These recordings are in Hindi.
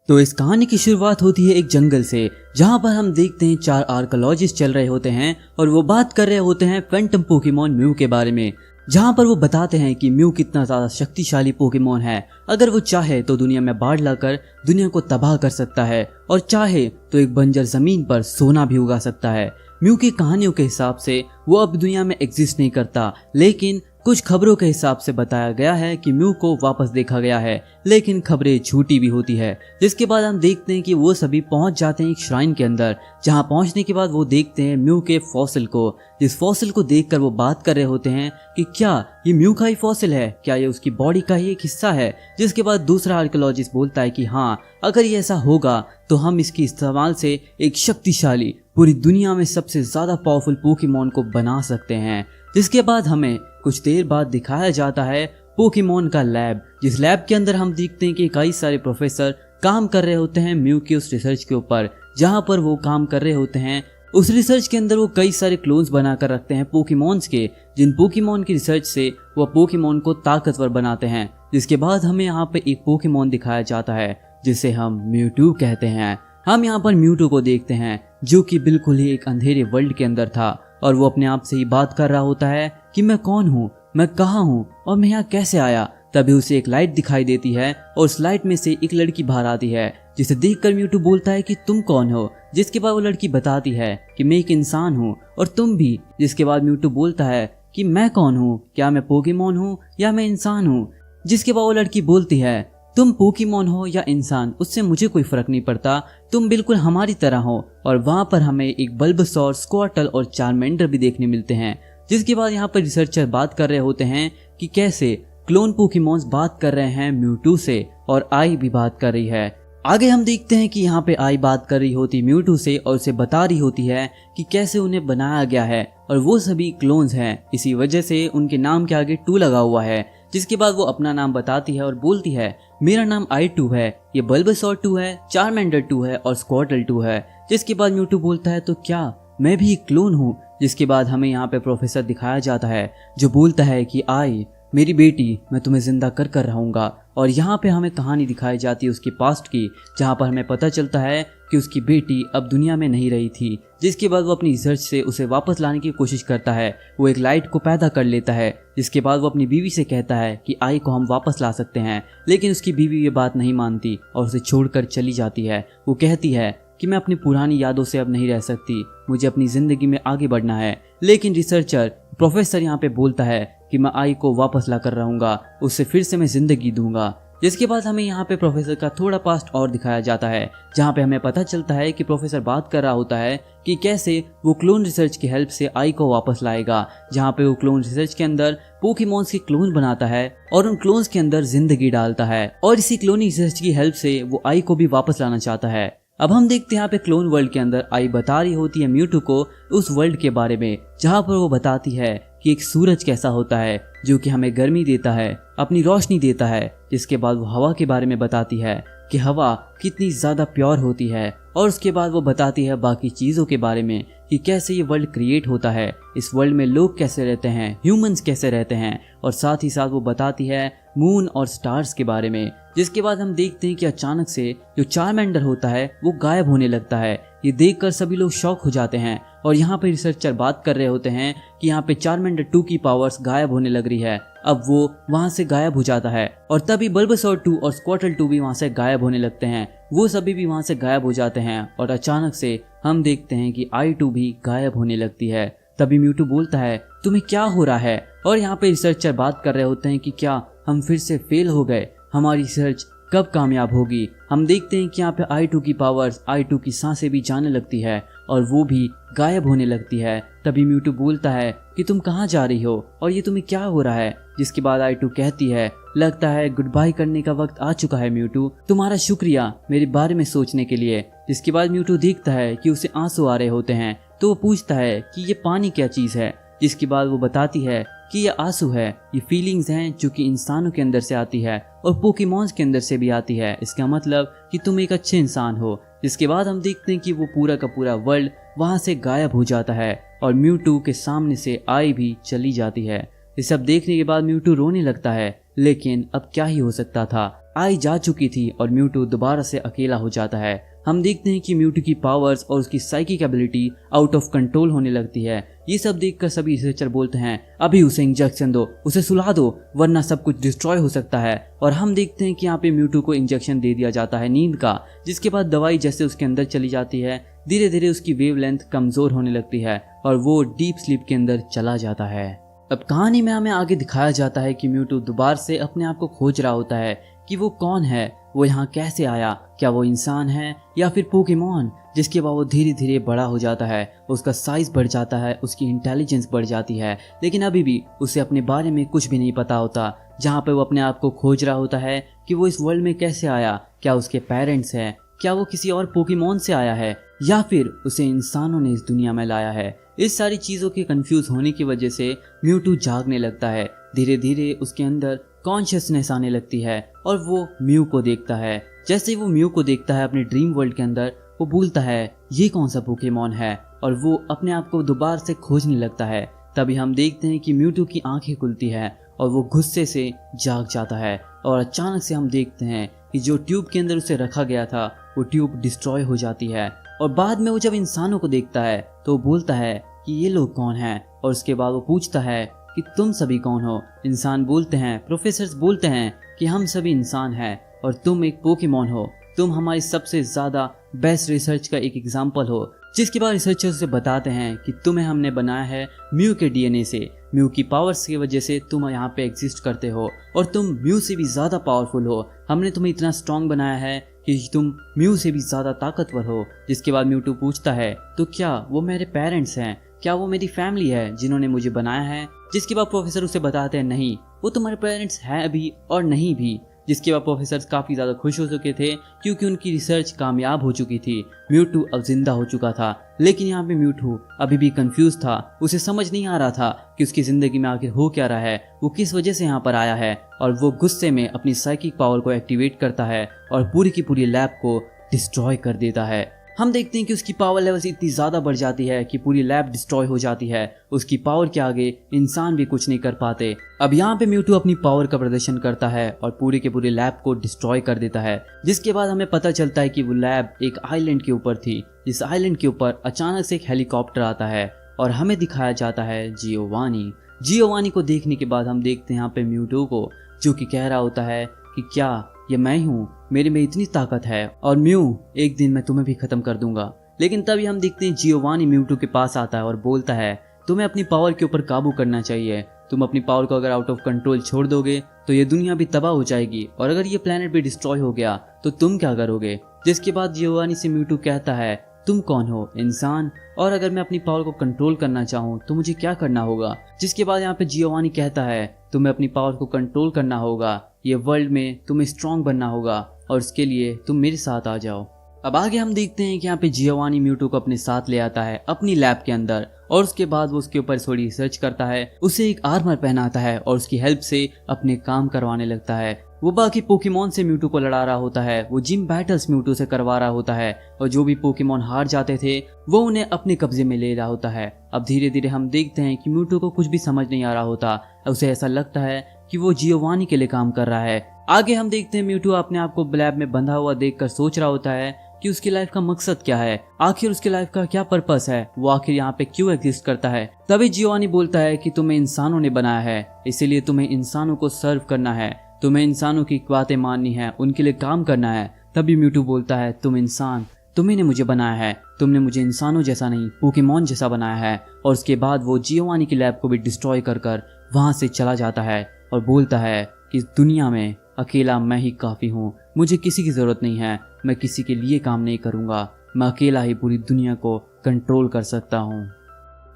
तो इस कहानी की शुरुआत होती है एक जंगल से, जहां पर हम देखते हैं 4 आर्कोलॉजिस्ट चल रहे होते हैं और वो बात कर रहे होते हैं फैंटम पोकेमॉन म्यू के बारे में। जहां पर वो बताते हैं कि म्यू कितना ज्यादा शक्तिशाली पोकेमॉन है। अगर वो चाहे तो दुनिया में बाढ़ लाकर दुनिया को तबाह कर सकता है और चाहे तो एक बंजर जमीन पर सोना भी उगा सकता है। म्यू की कहानियों के हिसाब से वो अब दुनिया में एग्जिस्ट नहीं करता, लेकिन कुछ खबरों के हिसाब से बताया गया है कि म्यू को वापस देखा गया है, लेकिन खबरें झूठी भी होती है। जिसके बाद हम देखते हैं कि वो सभी पहुंच जाते हैं एक श्राइन के अंदर, जहां पहुंचने के बाद वो देखते हैं म्यू के फॉसिल को। जिस फॉसिल को देखकर वो बात कर रहे होते हैं कि क्या ये म्यू का ही फॉसिल है, क्या ये उसकी बॉडी का ही एक हिस्सा है। जिसके बाद दूसरा आर्कियोलॉजिस्ट बोलता है कि हाँ, अगर ये ऐसा होगा तो हम इसके इस्तेमाल से एक शक्तिशाली, पूरी दुनिया में सबसे ज्यादा पावरफुल पोकेमॉन को बना सकते हैं। जिसके बाद हमें कुछ देर बाद दिखाया जाता है पोकेमॉन का लैब, जिस लैब के अंदर हम देखते हैं कि कई सारे प्रोफेसर काम कर रहे होते हैं म्यू के उस रिसर्च के ऊपर। जहां पर वो काम कर रहे होते हैं उस रिसर्च के अंदर वो कई सारे क्लोन्स बनाकर रखते हैं पोकेमॉन्स के, जिन पोकेमॉन की रिसर्च से वो पोकेमॉन को ताकतवर बनाते हैं। जिसके बाद हमें यहाँ पे एक पोकेमॉन दिखाया जाता है जिसे हम म्यूटू कहते हैं। हम यहाँ पर म्यूटू को देखते हैं जो कि बिल्कुल ही एक अंधेरे वर्ल्ड के अंदर था और वो अपने आप से ही बात कर रहा होता है कि मैं कौन हूँ, मैं कहाँ हूँ और मैं यहाँ कैसे आया। तभी उसे एक लाइट दिखाई देती है और उस लाइट में से एक लड़की बाहर आती है, जिसे देखकर म्यूटू बोलता है कि तुम कौन हो। जिसके बाद वो लड़की बताती है कि मैं एक इंसान हूँ और तुम भी। जिसके बाद म्यूटू बोलता है कि मैं कौन हूँ, क्या मैं पोकेमॉन हूँ या मैं इंसान हूँ। जिसके बाद वो लड़की बोलती है तुम पोकेमॉन हो या इंसान, उससे मुझे कोई फर्क नहीं पड़ता, तुम बिल्कुल हमारी तरह हो। और वहां पर हमें एक बल्बसौर, स्क्वार्टल और चार्मेंडर भी देखने मिलते हैं। जिसके बाद यहाँ पर रिसर्चर बात कर रहे होते हैं कि कैसे क्लोन पोकेमॉन्स बात कर रहे हैं म्यूटू से और आई भी बात कर रही है। आगे हम देखते हैं कि यहाँ पे आई बात कर रही होती म्यूटू से और उसे बता रही होती है कि कैसे उन्हें बनाया गया है और वो सभी क्लोन्स हैं, इसी वजह से उनके नाम के आगे 2 लगा हुआ है। जिसके बाद वो अपना नाम बताती है और बोलती है मेरा नाम I2 है, ये बल्बसौर 2 है, चार्मेंडर 2 है और स्क्वार्टल 2 है। जिसके बाद म्यूटू बोलता है तो क्या मैं भी एक क्लोन हूँ। जिसके बाद हमें यहाँ पे प्रोफेसर दिखाया जाता है जो बोलता है कि आई मेरी बेटी, मैं तुम्हें जिंदा कर रहूंगा। और यहाँ पे हमें कहानी दिखाई जाती है उसकी पास्ट की, जहाँ पर हमें पता चलता है कि उसकी बेटी अब दुनिया में नहीं रही थी। जिसके बाद वो अपनी रिसर्च से उसे वापस लाने की कोशिश करता है, वो एक लाइट को पैदा कर लेता है। जिसके बाद वो अपनी बीवी से कहता है कि आई को हम वापस ला सकते हैं, लेकिन उसकी बीवी ये बात नहीं मानती और उसे छोड़कर चली जाती है। वो कहती है कि मैं अपनी पुरानी यादों से अब नहीं रह सकती, मुझे अपनी जिंदगी में आगे बढ़ना है। लेकिन रिसर्चर प्रोफेसर यहाँ पे बोलता है कि मैं आई को वापस ला कर रहूंगा, उससे फिर से मैं जिंदगी दूंगा। जिसके बाद हमें यहाँ पे प्रोफेसर का थोड़ा पास्ट और दिखाया जाता है, जहाँ पे हमें पता चलता है कि प्रोफेसर बात कर रहा होता है कि कैसे वो क्लोन रिसर्च की हेल्प से आई को वापस लाएगा। जहाँ पे वो क्लोन रिसर्च के अंदर पोकेमॉन्स के क्लोन बनाता है और उन क्लोन्स के अंदर जिंदगी डालता है और इसी क्लोनिंग रिसर्च की हेल्प से वो आई को भी वापस लाना चाहता है। अब हम देखते हैं यहाँ पे क्लोन वर्ल्ड के अंदर आई बता रही होती है म्यूटू को उस वर्ल्ड के बारे में, जहाँ पर वो बताती है कि एक सूरज कैसा होता है जो कि हमें गर्मी देता है, अपनी रोशनी देता है। जिसके बाद वो हवा के बारे में बताती है कि हवा कितनी ज्यादा प्योर होती है और उसके बाद वो बताती है बाकी चीजों के बारे में कि कैसे ये वर्ल्ड क्रिएट होता है, इस वर्ल्ड में लोग कैसे रहते हैं, ह्यूमंस कैसे रहते हैं। और साथ ही साथ वो बताती है मून और स्टार्स के बारे में। जिसके बाद हम देखते हैं कि अचानक से जो चार्मेंडर होता है वो गायब होने लगता है। ये देखकर सभी लोग शॉक हो जाते हैं और यहाँ पे रिसर्चर बात कर रहे होते हैं कि यहाँ पे चार्मेंडर 2 की पावर्स गायब होने लग रही है। अब वो वहां से गायब हो जाता है और तभी बल्बसौर 2 और स्क्वार्टल 2 भी वहां से गायब होने लगते हैं। वो सभी भी वहां से गायब हो जाते हैं और अचानक से हम देखते हैं कि I2 भी गायब होने लगती है। तभी म्यूटू बोलता है तुम्हें क्या हो रहा है। और यहाँ पे रिसर्चर बात कर रहे होते हैं कि क्या हम फिर से फेल हो गए, हमारी रिसर्च कब कामयाब होगी। हम देखते हैं कि यहाँ पे I2 की पावर्स, I2 की सांसें भी जाने लगती है और वो भी गायब होने लगती है। तभी म्यूटू बोलता है कि तुम कहाँ जा रही हो और ये तुम्हें क्या हो रहा है। जिसके बाद I2 कहती है लगता है गुड बाय करने का वक्त आ चुका है म्यूटू, तुम्हारा शुक्रिया मेरे बारे में सोचने के लिए। जिसके बाद म्यूटू देखता है कि उसे आंसू आ रहे होते हैं, तो वो पूछता है कि ये पानी क्या चीज है। जिसके बाद वो बताती है कि ये आंसू है, ये फीलिंग्स हैं जो कि इंसानों के अंदर से आती है और पोकेमॉन्स के अंदर से भी आती है। इसका मतलब कि तुम एक अच्छे इंसान हो। जिसके बाद हम देखते हैं कि वो पूरा का पूरा वर्ल्ड वहां से गायब हो जाता है और म्यूटू के सामने से आई भी चली जाती है। ये सब देखने के बाद म्यूटू रोने लगता है, लेकिन अब क्या ही हो सकता था। आई जा चुकी थी और म्यूटू दोबारा से अकेला हो जाता है। हम देखते हैं कि म्यूटू की पावर्स और उसकी psychic ability out of control होने लगती है। ये सब देखकर सभी रिसर्चर बोलते हैं अभी उसे इंजेक्शन दो, उसे सुला दो, वरना सब कुछ डिस्ट्रॉय हो सकता है। और हम देखते हैं कि यहाँ पे म्यूटू को इंजेक्शन दे दिया जाता है नींद का, जिसके बाद दवाई जैसे उसके अंदर चली जाती है धीरे धीरे उसकी वेवलेंथ कमजोर होने लगती है और वो डीप स्लीप के अंदर चला जाता है। अब कहानी में हमें आगे दिखाया जाता है कि म्यूटू दोबारा से अपने आप को खोज रहा होता है कि वो कौन है, वो यहाँ कैसे आया, क्या वो इंसान है या फिर पोकेमॉन। जिसके बाद वो धीरे धीरे बड़ा हो जाता है, उसका साइज बढ़ जाता है, उसकी इंटेलिजेंस बढ़ जाती है, लेकिन अभी भी उसे अपने बारे में कुछ भी नहीं पता होता। जहाँ पे वो अपने आप को खोज रहा होता है कि वो इस वर्ल्ड में कैसे आया, क्या उसके पेरेंट्स हैं, क्या वो किसी और पोकेमॉन से आया है या फिर उसे इंसानों ने इस दुनिया में लाया है। इस सारी चीज़ों के कंफ्यूज होने की वजह से म्यूटू जागने लगता है। धीरे धीरे उसके अंदर कॉन्शियसनेस आने लगती है और वो म्यू को देखता है। जैसे ही वो म्यू को देखता है अपने ड्रीम वर्ल्ड के अंदर, वो बोलता है ये कौन सा पोकेमॉन है और वो अपने आप को दोबारा से खोजने लगता है। तभी हम देखते हैं कि म्यूटू की आंखें खुलती है और वो गुस्से से जाग जाता है और अचानक से हम देखते हैं कि जो ट्यूब के अंदर उसे रखा गया था वो ट्यूब डिस्ट्रॉय हो जाती है। और बाद में वो जब इंसानों को देखता है तो वो बोलता है कि ये लोग कौन हैं, और उसके बाद वो पूछता है कि तुम सभी कौन हो। इंसान बोलते हैं, प्रोफेसर्स बोलते हैं कि हम सभी इंसान हैं और तुम एक पोकेमॉन हो, तुम हमारी सबसे ज्यादा बेस्ट रिसर्च का एक एग्जाम्पल हो। जिसके बाद रिसर्चर्स से बताते हैं कि तुम्हें हमने बनाया है म्यू के डीएनए से, म्यू की पावर्स की वजह से तुम यहाँ पे एग्जिस्ट करते हो और तुम म्यू से भी ज्यादा पावरफुल हो। हमने तुम्हें इतना स्ट्रांग बनाया है कि तुम म्यू से भी ज्यादा ताकतवर हो। जिसके बाद म्यूटू पूछता है तो क्या वो मेरे पेरेंट्स हैं, क्या वो मेरी फैमिली है जिन्होंने मुझे बनाया है। जिसके बाद प्रोफेसर उसे बताते हैं नहीं, वो तुम्हारे पेरेंट्स हैं अभी और नहीं भी। जिसके बाद प्रोफेसर काफी ज्यादा खुश हो चुके थे क्योंकि उनकी रिसर्च कामयाब हो चुकी थी। म्यूटू अब जिंदा हो चुका था, लेकिन यहाँ पे म्यूटू अभी भी कंफ्यूज था। उसे समझ नहीं आ रहा था कि उसकी जिंदगी में आखिर हो क्या रहा है, वो किस वजह से यहाँ पर आया है। और वो गुस्से में अपनी साइकिक पावर को एक्टिवेट करता है और पूरी की पूरी लैब को डिस्ट्रॉय कर देता है। हम देखते हैं कि उसकी पावर लेवल्स इतनी ज्यादा बढ़ जाती है कि पूरी लैब डिस्ट्रॉय हो जाती है। उसकी पावर के आगे इंसान भी कुछ नहीं कर पाते। अब यहाँ पे म्यूटू अपनी पावर का प्रदर्शन करता है और पूरे के पूरे लैब को डिस्ट्रॉय कर देता है। जिसके बाद हमें पता चलता है कि वो लैब एक आइलैंड के ऊपर थी। इस आइलैंड के ऊपर अचानक से एक हेलीकॉप्टर आता है और हमें दिखाया जाता है जियोवानी को देखने के बाद हम देखते हैं यहाँ पे म्यूटू को, जो कि कह रहा होता है कि क्या ये मैं हूँ, मेरे में इतनी ताकत है और म्यू एक दिन मैं तुम्हें भी खत्म कर दूंगा। लेकिन तभी हम देखते हैं जियोवानी म्यूटू के पास आता है और बोलता है तुम्हें अपनी पावर के ऊपर काबू करना चाहिए। तुम अपनी पावर को अगर आउट ऑफ कंट्रोल छोड़ दोगे तो ये दुनिया भी तबाह हो जाएगी और अगर ये प्लेनेट भी डिस्ट्रॉय हो गया तो तुम क्या करोगे। जिसके बाद जियोवानी से म्यूटू कहता है तुम कौन हो, इंसान, और अगर मैं अपनी पावर को कंट्रोल करना चाहूँ तो मुझे क्या करना होगा। जिसके बाद यहाँ पे जियोवानी कहता है तुम्हें अपनी पावर को कंट्रोल करना होगा, ये वर्ल्ड में तुम्हें स्ट्रांग बनना होगा और इसके लिए तुम मेरे साथ आ जाओ। अब आगे हम देखते हैं कि यहाँ पे जियोवानी म्यूटू को अपने साथ ले आता है अपनी लैब के अंदर और उसके बाद वो उसके ऊपर थोड़ी रिसर्च करता है, उसे एक आर्मर पहनाता है और उसकी हेल्प से अपने काम करवाने लगता है। वो बाकी पोकेमॉन से म्यूटू को लड़ा रहा होता है, वो जिम बैटल्स म्यूटू से करवा रहा होता है और जो भी पोकेमॉन हार जाते थे वो उन्हें अपने कब्जे में ले रहा होता है। अब धीरे धीरे हम देखते हैं कि म्यूटू को कुछ भी समझ नहीं आ रहा होता, उसे ऐसा लगता है कि वो जियोवानी के लिए काम कर रहा है। आगे हम देखते हैं म्यूटू अपने आप को लैब में बंधा हुआ देखकर सोच रहा होता है कि उसकी लाइफ का मकसद क्या है, आखिर उसकी लाइफ का क्या पर्पस है, वो आखिर यहाँ पे क्यों एग्जिस्ट करता है। तभी जियोवानी बोलता है कि तुम्हें इंसानों ने बनाया है, इसीलिए तुम्हें इंसानों को सर्व करना है, तुम्हें इंसानों की बातें माननी है, उनके लिए काम करना है। तभी म्यूटू बोलता है तुम इंसान, तुम्ही ने मुझे बनाया है, तुमने मुझे इंसानों जैसा नहीं पोकेमॉन जैसा बनाया है। और उसके बाद वो जियोवानी की लैब को भी डिस्ट्रॉय कर वहां से चला जाता है और बोलता है कि इस दुनिया में अकेला मैं ही काफी हूँ, मुझे किसी की जरूरत नहीं है, मैं किसी के लिए काम नहीं करूंगा, मैं अकेला ही पूरी दुनिया को कंट्रोल कर सकता हूँ।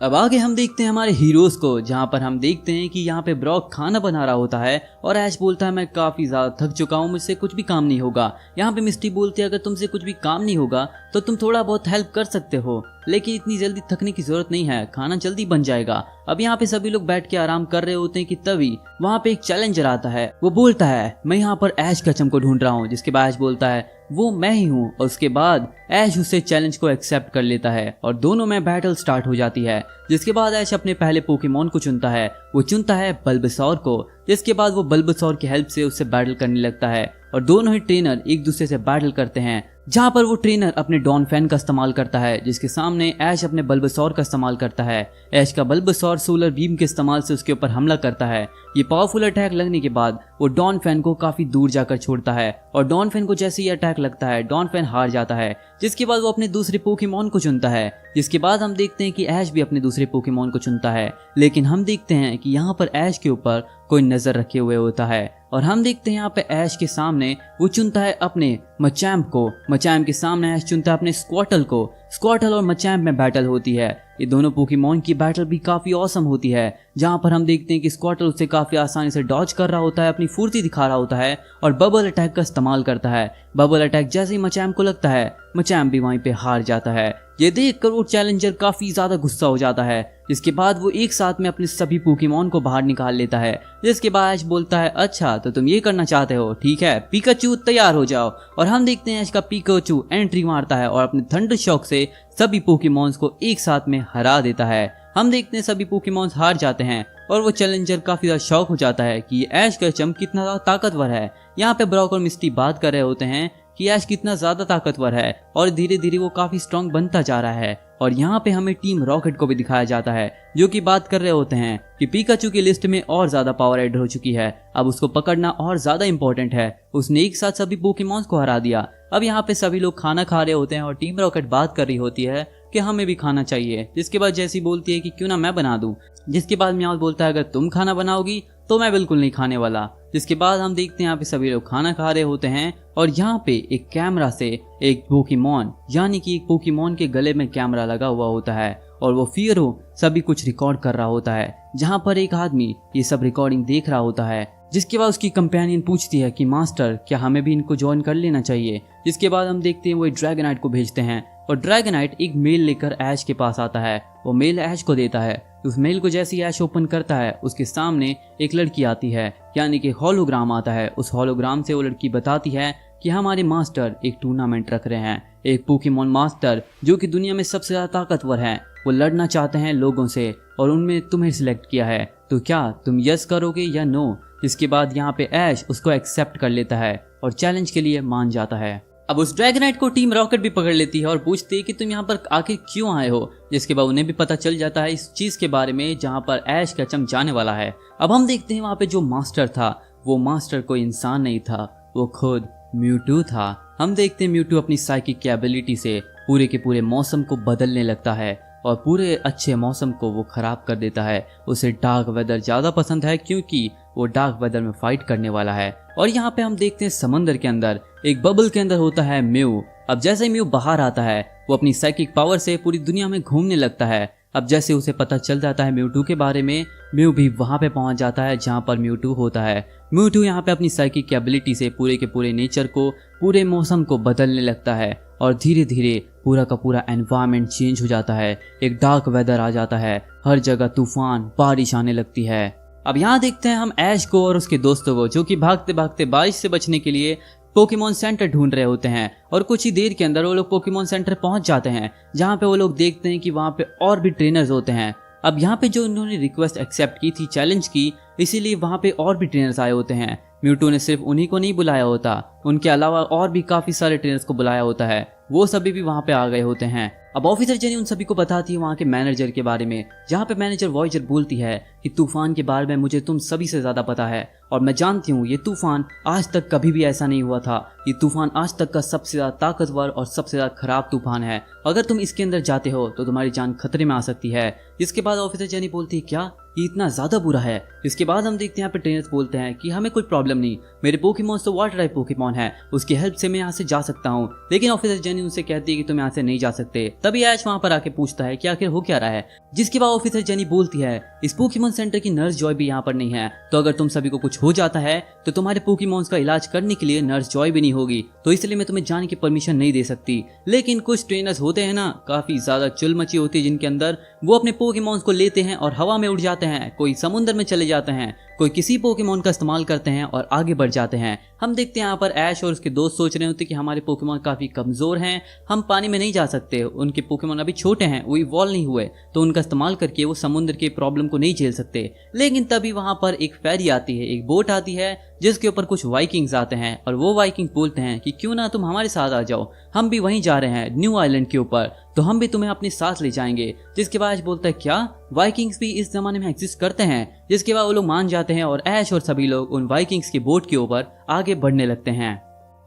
अब आगे हम देखते हैं हमारे हीरोज को, जहाँ पर हम देखते हैं कि यहाँ पे ब्रॉक खाना बना रहा होता है और ऐश बोलता है मैं काफी ज्यादा थक चुका हूँ, मुझसे कुछ भी काम नहीं होगा। यहाँ पे मिस्टी बोलती है अगर तुमसे कुछ भी काम नहीं होगा तो तुम थोड़ा बहुत हेल्प कर सकते हो, लेकिन इतनी जल्दी थकने की जरूरत नहीं है, खाना जल्दी बन जाएगा। अब यहाँ पे सभी लोग बैठ के आराम कर रहे होते हैं कि तभी वहाँ पे एक चैलेंजर आता है। वो बोलता है मैं यहाँ पर ऐश कचम को ढूंढ रहा हूँ। जिसके बाद ऐश बोलता है वो मैं ही हूँ और उसके बाद ऐश उससे चैलेंज को एक्सेप्ट कर लेता है और दोनों में बैटल स्टार्ट हो जाती है। जिसके बाद ऐश अपने पहले पोकेमॉन को चुनता है, वो चुनता है बल्बसौर को। जिसके बाद वो बल्बसौर की हेल्प से उससे बैटल करने लगता है और दोनों ही ट्रेनर एक दूसरे से बैटल करते हैं, जहां पर वो ट्रेनर अपने डॉनफैन का इस्तेमाल करता है, जिसके सामने ऐश अपने बल्बासौर का इस्तेमाल करता है। ऐश का बल्बासौर सोलर बीम के इस्तेमाल से उसके ऊपर हमला करता है। ये पावरफुल अटैक लगने के बाद वो डॉनफैन को काफी दूर जाकर छोड़ता है और डॉनफैन को जैसे ही अटैक लगता है डॉनफैन हार जाता है, जिसके बाद वो अपने दूसरे पोकेमॉन को चुनता है। जिसके बाद हम देखते हैं कि ऐश भी अपने दूसरे पोकेमॉन को चुनता है, लेकिन हम देखते हैं कि यहाँ पर ऐश के ऊपर कोई नजर रखे हुए होता है और हम देखते हैं यहाँ पे ऐश के सामने वो चुनता है अपने मचैम्प को। मचैम्प के सामने ऐश चुनता है अपने स्क्वाटल को। स्क्वाटल और मचैम्प में बैटल होती है। ये दोनों पोकेमॉन की बैटल भी काफी औसम होती है, जहां पर हम देखते हैं कि स्क्वाटल उससे काफी आसानी से डॉज कर रहा होता है, अपनी फुर्ती दिखा रहा होता है और बबल अटैक का इस्तेमाल करता है। बबल अटैक जैसे ही मचैम्प को लगता है, मचैम्प भी वहीं पे हार जाता है। ये देखकर वो चैलेंजर काफी ज्यादा गुस्सा हो जाता है, जिसके बाद वो एक साथ में अपने सभी पोकेमॉन को बाहर निकाल लेता है। जिसके बाद ऐश बोलता है, अच्छा तो तुम ये करना चाहते हो, ठीक है पिकाचू तैयार हो जाओ। और हम देखते हैं ऐश का पिकाचू एंट्री मारता है और अपने थंडर शॉक से सभी पोकेमॉन्स को एक साथ में हरा देता है। हम देखते हैं सभी पोकेमॉन्स हार जाते हैं और वो चैलेंजर काफी ज्यादा शॉक हो जाता है कि ऐश का चम कितना ज्यादा ताकतवर है। यहाँ पे ब्रॉक और मिस्टी बात कर रहे होते हैं कि ऐश कितना ज्यादा ताकतवर है और धीरे धीरे वो काफी स्ट्रॉन्ग बनता जा रहा है। और यहाँ पे हमें टीम रॉकेट को भी दिखाया जाता है, जो कि बात कर रहे होते हैं कि पिकाचू की लिस्ट में और ज्यादा पावर ऐड हो चुकी है, अब उसको पकड़ना और ज्यादा इंपॉर्टेंट है। उसने एक साथ सभी पोकेमॉन्स को हरा दिया। अब यहाँ पे सभी लोग खाना खा रहे होते हैं और टीम रॉकेट बात कर रही होती है कि हमें भी खाना चाहिए। जिसके बाद जैसी बोलती है कि क्यों ना मैं बना दूं। जिसके बाद म्याऊ बोलता है, अगर तुम खाना बनाओगी तो मैं बिल्कुल नहीं खाने वाला। जिसके बाद हम देखते हैं यहाँ पे सभी लोग खाना खा रहे होते हैं और यहाँ पे एक कैमरा से एक पोकेमॉन यानी कि एक पोकेमॉन के गले में कैमरा लगा हुआ होता है और वो फियरो सभी कुछ रिकॉर्ड कर रहा होता है, जहाँ पर एक आदमी ये सब रिकॉर्डिंग देख रहा होता है। जिसके बाद उसकी कंपेनियन पूछती है कि मास्टर क्या हमें भी इनको ज्वाइन कर लेना चाहिए। जिसके बाद हम देखते हैं वो ड्रैगनाइट को भेजते हैं और ड्रैगनाइट एक मेल लेकर ऐश के पास आता है। वो मेल ऐश को देता है। उस मेल को जैसे ही ऐश ओपन करता है, उसके सामने एक लड़की आती है, यानी कि हॉलोग्राम आता है। उस हॉलोग्राम से वो लड़की बताती है कि हमारे मास्टर एक टूर्नामेंट रख रहे हैं, एक पोकेमॉन मास्टर जो कि दुनिया में सबसे ज्यादा ताकतवर है, वो लड़ना चाहते हैं लोगों से और उनमें तुम्हें सिलेक्ट किया है, तो क्या तुम यस करोगे या नो। इसके बाद यहाँ पे ऐश उसको एक्सेप्ट कर लेता है और चैलेंज के लिए मान जाता है। अब उस ड्रैगनाइट को टीम रॉकेट भी पकड़ लेती है और पूछती है कि तुम यहाँ पर आखिर क्यों आए हो। जिसके बाद उन्हें भी पता चल जाता है इस चीज के बारे में जहाँ पर ऐश का चम जाने वाला है। अब हम देखते हैं वहाँ पे जो मास्टर था, वो मास्टर कोई इंसान नहीं था, वो खुद म्यूटू था। हम देखते हैं म्यूटू अपनी साइकिक की एबिलिटी से पूरे के पूरे मौसम को बदलने लगता है और पूरे अच्छे मौसम को वो खराब कर देता है। उसे डार्क वेदर ज्यादा पसंद है क्योंकि वो डार्क वेदर में फाइट करने वाला है। और यहाँ पे हम देखते हैं समंदर के अंदर एक बबल के अंदर होता है म्यू। अब जैसे ही म्यू बाहर आता है, वो अपनी साइकिक पावर से पूरी दुनिया में घूमने लगता है। अब जैसे उसे पता चल जाता है म्यूटू के बारे में, म्यू भी वहां पे पहुंच जाता है जहां पर म्यूटू होता है। म्यूटू यहाँ पे अपनी साइकिक की एबिलिटी से पूरे के पूरे नेचर को, पूरे मौसम को बदलने लगता है और धीरे धीरे पूरा का पूरा एनवायरनमेंट चेंज हो जाता है। एक डार्क वेदर आ जाता है, हर जगह तूफान बारिश आने लगती है। अब यहाँ देखते हैं हम ऐश को और उसके दोस्तों को, जो कि भागते भागते बारिश से बचने के लिए पोकेमॉन सेंटर ढूंढ रहे होते हैं। और कुछ ही देर के अंदर वो लोग पोकेमॉन सेंटर पहुंच जाते हैं, जहां पे वो लोग देखते हैं कि वहां पे और भी ट्रेनर्स होते हैं। अब यहाँ पे जो उन्होंने रिक्वेस्ट एक्सेप्ट की थी चैलेंज की, इसीलिए वहां पे और भी ट्रेनर्स आए होते हैं। म्यूटू ने सिर्फ उन्हीं को नहीं बुलाया होता, उनके अलावा और भी काफी सारे ट्रेनर्स को बुलाया होता है, वो सभी भी वहां पे आ गए होते हैं। अब ऑफिसर जेनी उन सभी को बताती है वहाँ के मैनेजर के बारे में, जहाँ पे मैनेजर वॉयजर बोलती है कि तूफान के बारे में मुझे तुम सभी से ज्यादा पता है और मैं जानती हूँ ये तूफान आज तक कभी भी ऐसा नहीं हुआ था। ये तूफान आज तक का सबसे ज्यादा ताकतवर और सबसे ज्यादा खराब तूफान है। अगर तुम इसके अंदर जाते हो तो तुम्हारी जान खतरे में आ सकती है। इसके बाद ऑफिसर जेनी बोलती है क्या ये इतना ज्यादा बुरा है। इसके बाद हम देखते हैं यहाँ पे ट्रेनर्स बोलते हैं कि हमें कोई प्रॉब्लम नहीं, मेरे पोकेमॉन तो वाटर टाइप पोकेमॉन है, उसकी हेल्प से मैं यहाँ से जा सकता हूँ। लेकिन ऑफिसर जेनी उनसे कहती है कि तुम यहाँ से नहीं जा सकते। तभी ऐश वहाँ पर आके पूछता है कि आखिर हो क्या रहा है। जिसके बाद ऑफिसर जेनी बोलती है इस पोकेमॉन सेंटर की नर्स जॉय भी यहाँ पर नहीं है, तो अगर तुम सभी को कुछ हो जाता है तो तुम्हारे पोकेमॉन्स का इलाज करने के लिए नर्स जॉय भी नहीं होगी, तो इसलिए मैं तुम्हें जाने की परमिशन नहीं दे सकती। लेकिन कुछ ट्रेनर्स होते हैं ना, काफी ज्यादा चुलमची होती है, जिनके अंदर वो अपने पोकेमॉन्स को लेते हैं और हवा में उड़ जाते हैं, कोई समुद्र में चले जाते हैं, कोई किसी पोकेमोन का इस्तेमाल करते हैं और आगे बढ़ जाते हैं। हम देखते हैं यहाँ पर ऐश और उसके दोस्त सोच रहे होते हैं कि हमारे पोकेमोन काफी कमजोर हैं, हम पानी में नहीं जा सकते, उनके पोकेमोन अभी छोटे हैं, वो इवॉल्व नहीं हुए, तो उनका इस्तेमाल करके वो समुद्र के प्रॉब्लम को नहीं झेल सकते। लेकिन तभी वहां पर एक फेरी आती है, एक बोट आती है जिसके ऊपर कुछ वाइकिंग्स आते हैं और वो वाइकिंग्स बोलते हैं कि क्यों ना तुम हमारे साथ आ जाओ, हम भी वहीं जा रहे हैं न्यू आइलैंड के ऊपर, तो हम भी तुम्हें अपने साथ ले जाएंगे। जिसके बाद ऐश बोलता है क्या वाइकिंग्स भी इस जमाने में एग्जिस्ट करते हैं? जिसके बाद वो लोग मान जाते हैं और ऐश और सभी लोग उन वाइकिंग्स की बोट के ऊपर आगे बढ़ने लगते हैं।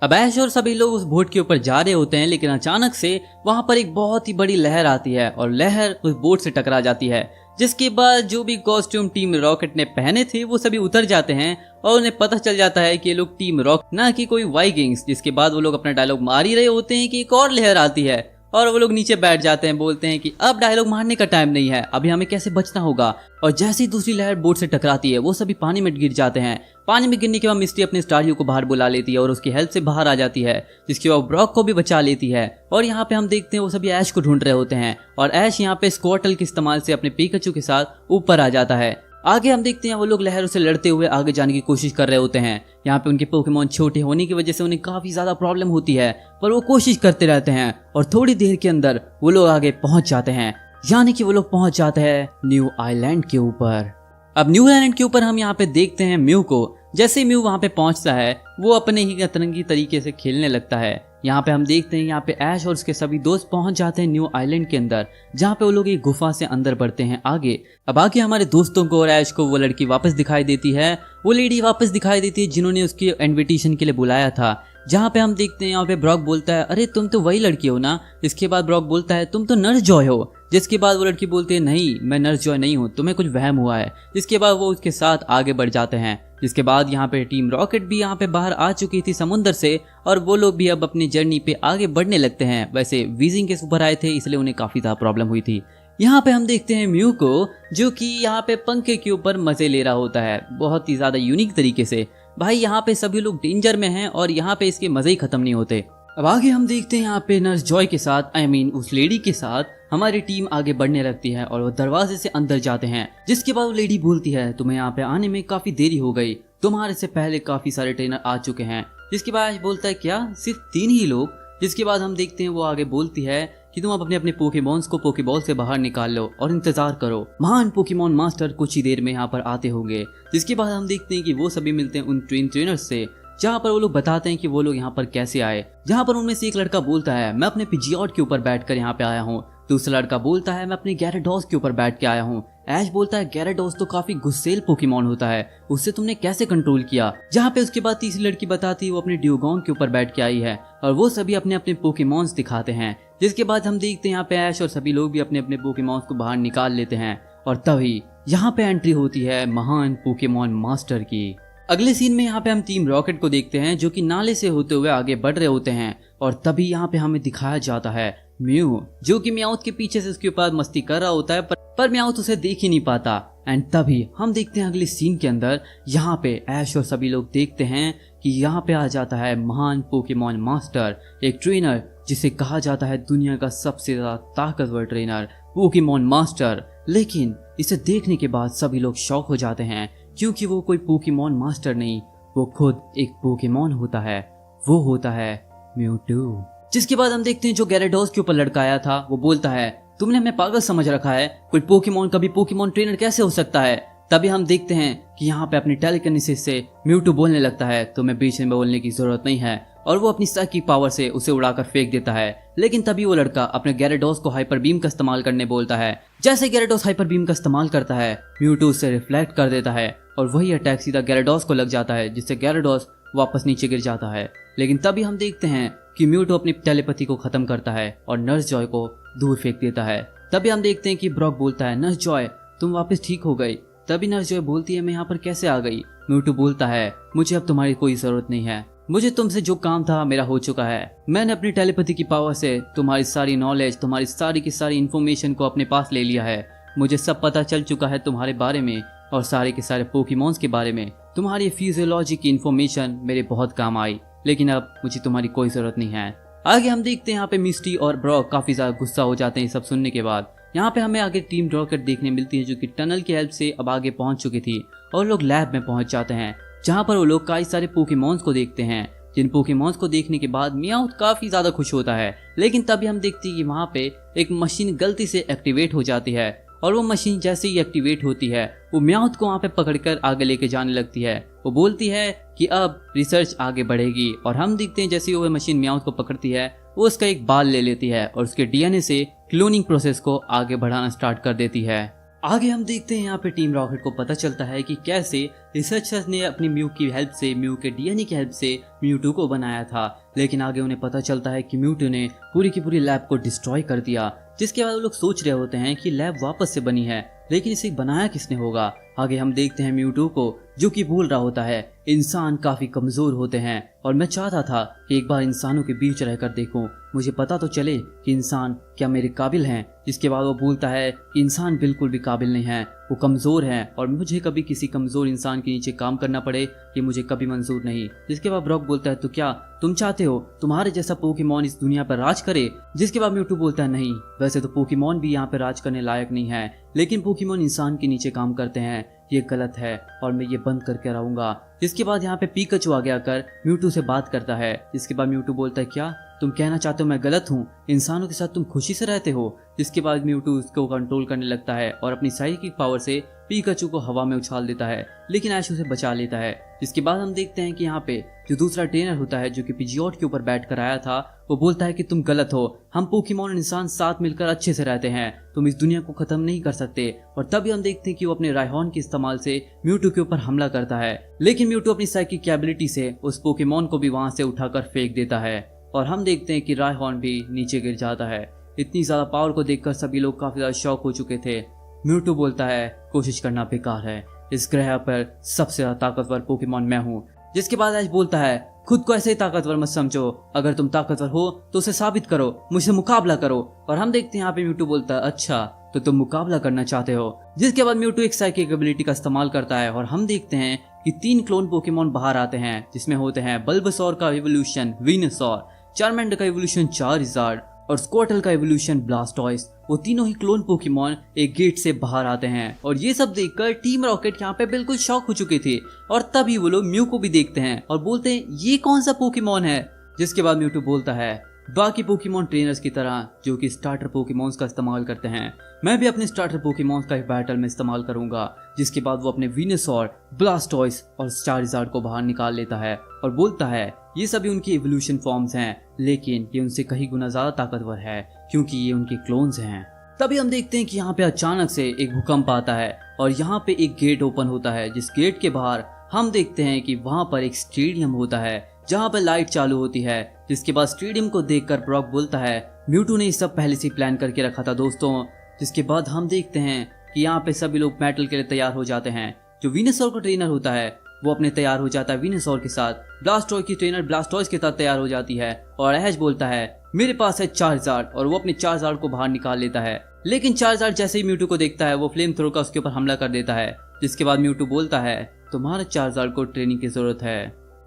अब ऐश और सभी लोग उस बोट के ऊपर जा रहे होते हैं, लेकिन अचानक से वहां पर एक बहुत ही बड़ी लहर आती है और लहर उस बोट से टकरा जाती है। जिसके बाद जो भी कॉस्ट्यूम टीम रॉकेट ने पहने थे वो सभी उतर जाते हैं और उन्हें पता चल जाता है कि ये लोग टीम रॉकेट ना कि कोई वाइकिंग्स। जिसके बाद वो लोग अपना डायलॉग मार ही रहे होते हैं कि एक और लहर आती है और वो लोग नीचे बैठ जाते हैं, बोलते हैं कि अब डायलॉग मारने का टाइम नहीं है, अभी हमें कैसे बचना होगा। और जैसे ही दूसरी लहर बोट से टकराती है वो सभी पानी में गिर जाते हैं। पानी में गिरने के बाद मिस्टी अपने स्टारयू को बाहर बुला लेती है और उसकी हेल्प से बाहर आ जाती है, जिसके बाद ब्रॉक को भी बचा लेती है। और यहाँ पे हम देखते हैं वो सभी ऐश को ढूंढ रहे होते हैं और ऐश यहाँ पे स्क्वार्टल के इस्तेमाल से अपने पिकाचू के साथ ऊपर आ जाता है। आगे हम देखते हैं वो लोग लहरों से लड़ते हुए आगे जाने की कोशिश कर रहे होते हैं। यहाँ पे उनके पोकेमोन छोटे होने की वजह से उन्हें काफी ज्यादा प्रॉब्लम होती है, पर वो कोशिश करते रहते हैं और थोड़ी देर के अंदर वो लोग आगे पहुंच जाते हैं, यानी कि वो लोग पहुंच जाते हैं न्यू आइलैंड के ऊपर। अब न्यू आइलैंड के ऊपर हम यहाँ पे देखते हैं म्यू को। जैसे म्यू वहां पे पहुंचता है वो अपने ही अतरंगी तरीके से खेलने लगता है। यहाँ पे हम देखते हैं यहाँ पे ऐश और उसके सभी दोस्त पहुंच जाते हैं न्यू आइलैंड के अंदर, जहाँ पे वो लोग एक गुफा से अंदर बढ़ते हैं आगे। अब आगे हमारे दोस्तों को और ऐश को वो लड़की वापस दिखाई देती है, वो लेडी वापस दिखाई देती है जिन्होंने उसकी इन्विटेशन के लिए बुलाया था। जहाँ पे हम देखते हैं यहाँ पे ब्रॉक बोलता है अरे तुम तो वही लड़की हो ना। इसके बाद ब्रॉक बोलता है तुम तो नर्स जॉय हो। जिसके बाद वो लड़की बोलती है नहीं मैं नर्स जॉय नहीं हूँ, तुम्हें कुछ वहम हुआ है। जिसके बाद वो उसके साथ आगे बढ़ जाते हैं। जिसके बाद यहाँ पे टीम रॉकेट भी यहाँ पे बाहर आ चुकी थी समुद्र से और वो लोग भी अब अपनी जर्नी पे आगे बढ़ने लगते हैं। वैसे वीजिंग के ऊपर आए थे इसलिए उन्हें काफी ज्यादा प्रॉब्लम हुई थी। यहाँ पे हम देखते हैं म्यू को जो कि यहाँ पे पंखे के ऊपर मजे ले रहा होता है बहुत ही ज्यादा यूनिक तरीके से। भाई यहाँ पे सभी लोग डेंजर में हैं और यहाँ पे इसके मजे ही खत्म नहीं होते। अब आगे हम देखते हैं यहाँ पे नर्स जॉय के साथ उस लेडी के साथ हमारी टीम आगे बढ़ने लगती है और वो दरवाजे से अंदर जाते हैं। जिसके बाद वो लेडी बोलती है तुम्हें यहाँ पे आने में काफी देरी हो गई, तुम्हारे से पहले काफी सारे ट्रेनर आ चुके हैं। जिसके बाद ऐश बोलता है क्या सिर्फ 3 ही लोग? जिसके बाद हम देखते हैं वो आगे बोलती है कि तुम अपने अपने पोकेमॉन्स को पोकेबॉल से बाहर निकाल लो और इंतजार करो, महान पोकेमॉन मास्टर कुछ ही देर में यहाँ पर आते होंगे। जिसके बाद हम देखते हैं कि वो सभी मिलते हैं उन ट्रेनर्स से, जहाँ पर वो लोग बताते हैं कि वो लोग यहाँ पर कैसे आए। जहाँ पर उनमें से एक लड़का बोलता है मैं अपने पिजियॉट के ऊपर बैठकर यहाँ पे आया हूँ। दूसरा लड़का बोलता है मैं अपने गैराडोस के ऊपर बैठ के आया हूँ। ऐश बोलता है गैराडोस तो काफी गुस्सेल पोकेमॉन होता है, उससे तुमने कैसे कंट्रोल किया। जहाँ पे उसके बाद तीसरी लड़की बताती है वो अपने ड्यूगोंग के ऊपर बैठ के आई है और वो सभी अपने अपने पोकेमॉन्स दिखाते हैं। जिसके बाद हम देखते हैं यहाँ पे ऐश और सभी लोग भी अपने अपने पोकेमॉन्स को बाहर निकाल लेते हैं और तभी यहाँ पे एंट्री होती है महान पोकेमॉन मास्टर की। अगले सीन में यहाँ पे हम टीम रॉकेट को देखते हैं जो कि नाले से होते हुए आगे बढ़ रहे होते हैं और तभी यहाँ पे हमें दिखाया जाता है म्यू जो कि म्याउथ के पीछे से उसके ऊपर मस्ती कर रहा होता है, पर म्याउथ उसे देख ही नहीं पाता। एंड तभी हम देखते हैं अगले सीन के अंदर यहाँ पे ऐश और सभी लोग देखते हैं कि यहाँ पे आ जाता है महान पोकेमॉन मास्टर, एक ट्रेनर जिसे कहा जाता है दुनिया का सबसे ज्यादा ताकतवर ट्रेनर पोकेमॉन मास्टर। लेकिन इसे देखने के बाद सभी लोग शॉक हो जाते हैं क्योंकि वो कोई पोकेमॉन मास्टर नहीं, वो खुद एक पोकेमॉन होता है, वो होता है म्यूटू। जिसके बाद हम देखते हैं जो गैराडोस के ऊपर लड़का आया था वो बोलता है तुमने हमें पागल समझ रखा है, कोई पोकेमॉन कभी पोकेमॉन ट्रेनर कैसे हो सकता है। तभी हम देखते हैं कि यहाँ पे अपनी टेलीकिनेसिस से म्यूटू बोलने लगता है तुम्हें बीच में बोलने की जरूरत नहीं है और वो अपनी साइकिक पावर से उसे उड़ाकर फेंक देता है। लेकिन तभी वो लड़का अपने गैराडोस को हाइपर बीम का इस्तेमाल करने बोलता है। जैसे गैराडोस हाइपर बीम का इस्तेमाल करता है म्यूटू उसे रिफ्लेक्ट कर देता है और वही अटैक सीधा गैराडोस को लग जाता है जिससे गैराडोस वापस नीचे गिर जाता है। लेकिन तभी हम देखते हैं कि म्यूटू अपनी टेलीपैथी को खत्म करता है और नर्स जॉय को दूर फेंक देता है। तभी हम देखते हैं कि ब्रॉक बोलता है नर्स जॉय तुम वापस ठीक हो गई। तभी नर्स जॉय बोलती है मैं यहाँ पर कैसे आ गई। म्यूटू बोलता है मुझे अब तुम्हारी कोई जरूरत नहीं है, मुझे तुमसे जो काम था मेरा हो चुका है। मैंने अपनी टेलीपैथी की पावर से तुम्हारी सारी नॉलेज, तुम्हारी सारी की सारी इन्फॉर्मेशन को अपने पास ले लिया है। मुझे सब पता चल चुका है तुम्हारे बारे में और सारे के सारे पोकेमॉन्स के बारे में। तुम्हारी फिजियोलॉजी की इन्फॉर्मेशन मेरे बहुत काम आई, लेकिन अब मुझे तुम्हारी कोई जरूरत नहीं है। आगे हम देखते हैं यहाँ पे मिस्टी और ब्रॉक काफी ज्यादा गुस्सा हो जाते हैं सब सुनने के बाद। यहाँ पे हमें आगे टीम रॉकेट देखने मिलती है जो कि टनल की हेल्प से अब आगे पहुंच चुकी थी और लोग लैब में पहुंच जाते हैं जहाँ पर वो लोग कई सारे पोकेमॉन्स को देखते हैं। जिन पोकेमॉन्स को देखने के बाद मियाउथ काफी ज्यादा खुश होता है, लेकिन तभी हम देखते हैं कि वहाँ पे एक मशीन गलती से एक्टिवेट हो जाती है और वो मशीन जैसे ही एक्टिवेट होती है वो मियाउथ को वहाँ पे पकड़कर आगे लेके जाने लगती है। वो बोलती है कि अब रिसर्च आगे बढ़ेगी और हम देखते हैं जैसे ही वो मशीन मियाउथ को पकड़ती है वो उसका एक बाल ले लेती है और उसके डीएनए से क्लोनिंग प्रोसेस को आगे बढ़ाना स्टार्ट कर देती है। आगे हम देखते हैं यहाँ पे टीम रॉकेट को पता चलता है कि कैसे रिसर्चर्स ने अपनी म्यू की हेल्प से, म्यू के डीएनए की हेल्प से म्यूटू को बनाया था, लेकिन आगे उन्हें पता चलता है कि म्यूटू ने पूरी की पूरी लैब को डिस्ट्रॉय कर दिया। जिसके बाद वो लोग सोच रहे होते हैं कि लैब वापस से बनी है, लेकिन इसे बनाया किसने होगा। आगे हम देखते हैं म्यूटू को जो कि बोल रहा होता है इंसान काफी कमजोर होते हैं और मैं चाहता था कि एक बार इंसानों के बीच रहकर देखूं, मुझे पता तो चले कि इंसान क्या मेरे काबिल हैं। जिसके बाद वो बोलता है कि इंसान बिल्कुल भी काबिल नहीं है, वो कमजोर हैं और मुझे कभी किसी कमजोर इंसान के नीचे काम करना पड़े ये मुझे कभी मंजूर नहीं। जिसके बाद ब्रॉक बोलता है तो क्या तुम चाहते हो तुम्हारे जैसा पोकेमॉन इस दुनिया पर राज करे। जिसके बाद म्यूटू बोलता है नहीं, वैसे तो पोकेमॉन भी यहाँ पे राज करने लायक नहीं है, लेकिन पोकेमॉन इंसान के नीचे काम करते हैं, ये गलत है और मैं ये बंद करके रहूंगा। जिसके बाद यहाँ पे पीकाचू आगे आकर म्यूटू से बात करता है। जिसके बाद म्यूटू बोलता है क्या तुम कहना चाहते हो मैं गलत हूँ, इंसानों के साथ तुम खुशी से रहते हो। जिसके बाद म्यूटू उसको कंट्रोल करने लगता है और अपनी साइकिक पावर से पीकाचू को हवा में उछाल देता है, लेकिन ऐश उसे बचा लेता है। जिसके बाद हम देखते हैं कि यहाँ पे जो दूसरा ट्रेनर होता है जो कि पिजियोट के ऊपर बैठ कर आया था वो बोलता है कि तुम गलत हो, हम पोकेमॉन और इंसान साथ मिलकर अच्छे से रहते हैं, तुम इस दुनिया को खत्म नहीं कर सकते। और तभी हम देखते हैं कि वो अपने रायहॉर्न के इस्तेमाल से म्यूटू के ऊपर हमला करता है, लेकिन म्यूटू अपनी साइकिक एबिलिटी से उस पोकेमॉन को भी वहां से उठाकर फेंक देता है और हम देखते हैं कि रायहॉर्न भी नीचे गिर जाता है। इतनी ज्यादा पावर को देखकर सभी लोग काफी ज्यादा शॉक हो चुके थे। म्यूटू बोलता है कोशिश करना बेकार है, इस ग्रह पर सबसे ज्यादा ताकतवर पोकेमॉन मैं हूँ। जिसके बाद ऐश बोलता है खुद को ऐसे ही ताकतवर मत समझो, अगर तुम ताकतवर हो तो उसे साबित करो, मुझसे मुकाबला करो। और हम देखते हैं यहाँ पे म्यूटू बोलता है अच्छा तो तुम मुकाबला करना चाहते हो। जिसके बाद म्यूटू एक साइकिक एबिलिटी का इस्तेमाल करता है और हम देखते हैं कि 3 क्लोन पोकेमॉन बाहर आते हैं, जिसमें होते हैं बल्बासौर का इवोल्यूशन वेनुसॉर, चार्मेंडर का इवोल्यूशन चार्जार्ड और स्क्वार्टल का इवोल्यूशन ब्लास्टॉयस। वो तीनों ही क्लोन पोकेमॉन एक गेट से बाहर आते हैं और ये सब देखकर टीम रॉकेट यहाँ पे बिल्कुल शॉक हो चुके थे। और तभी वो लोग म्यू को भी देखते हैं और बोलते हैं ये कौन सा पोकेमॉन है। जिसके बाद म्यूटू बोलता है बाकी पोकेमॉन ट्रेनर्स की तरह जो कि स्टार्टर पोकेमॉन्स का इस्तेमाल करते हैं, मैं भी अपने स्टार्टर पोकेमॉन्स का बैटल में इस्तेमाल करूंगा। जिसके बाद वो अपने वेनुसॉर, ब्लास्टॉयस और चार्जार्ड को बाहर निकाल लेता है और बोलता है ये सभी उनकी इवोल्यूशन फॉर्म्स हैं, लेकिन ये उनसे कहीं गुना ज्यादा ताकतवर है क्योंकि ये उनके क्लोन्स हैं। तभी हम देखते हैं कि यहाँ पे अचानक से एक भूकंप आता है और यहाँ पे एक गेट ओपन होता है, जिस गेट के बाहर हम देखते हैं कि वहां पर एक स्टेडियम होता है जहाँ पर लाइट चालू होती है। जिसके बाद स्टेडियम को देखकर ब्रॉक बोलता है म्यूटू ने इस सब पहले से प्लान करके रखा था दोस्तों। जिसके बाद हम देखते हैं कि यहाँ पे सभी लोग बैटल के लिए तैयार हो जाते हैं। जो वेनुसॉर का ट्रेनर होता है वो अपने तैयार हो जाता है वेनुसॉर के साथ, ब्लास्टॉयस की ट्रेनर ब्लास्टॉयस के साथ तैयार हो जाती है और ऐश बोलता है मेरे पास है चार्जार्ड और वो अपने चार्जार्ड को बाहर निकाल लेता है। लेकिन चार्जार्ड जैसे ही म्यूटू को देखता है वो फ्लेम थ्रो का उसके ऊपर हमला कर देता है। जिसके बाद म्यूटू बोलता है तुम्हारे चार्जार्ड को ट्रेनिंग की जरूरत है।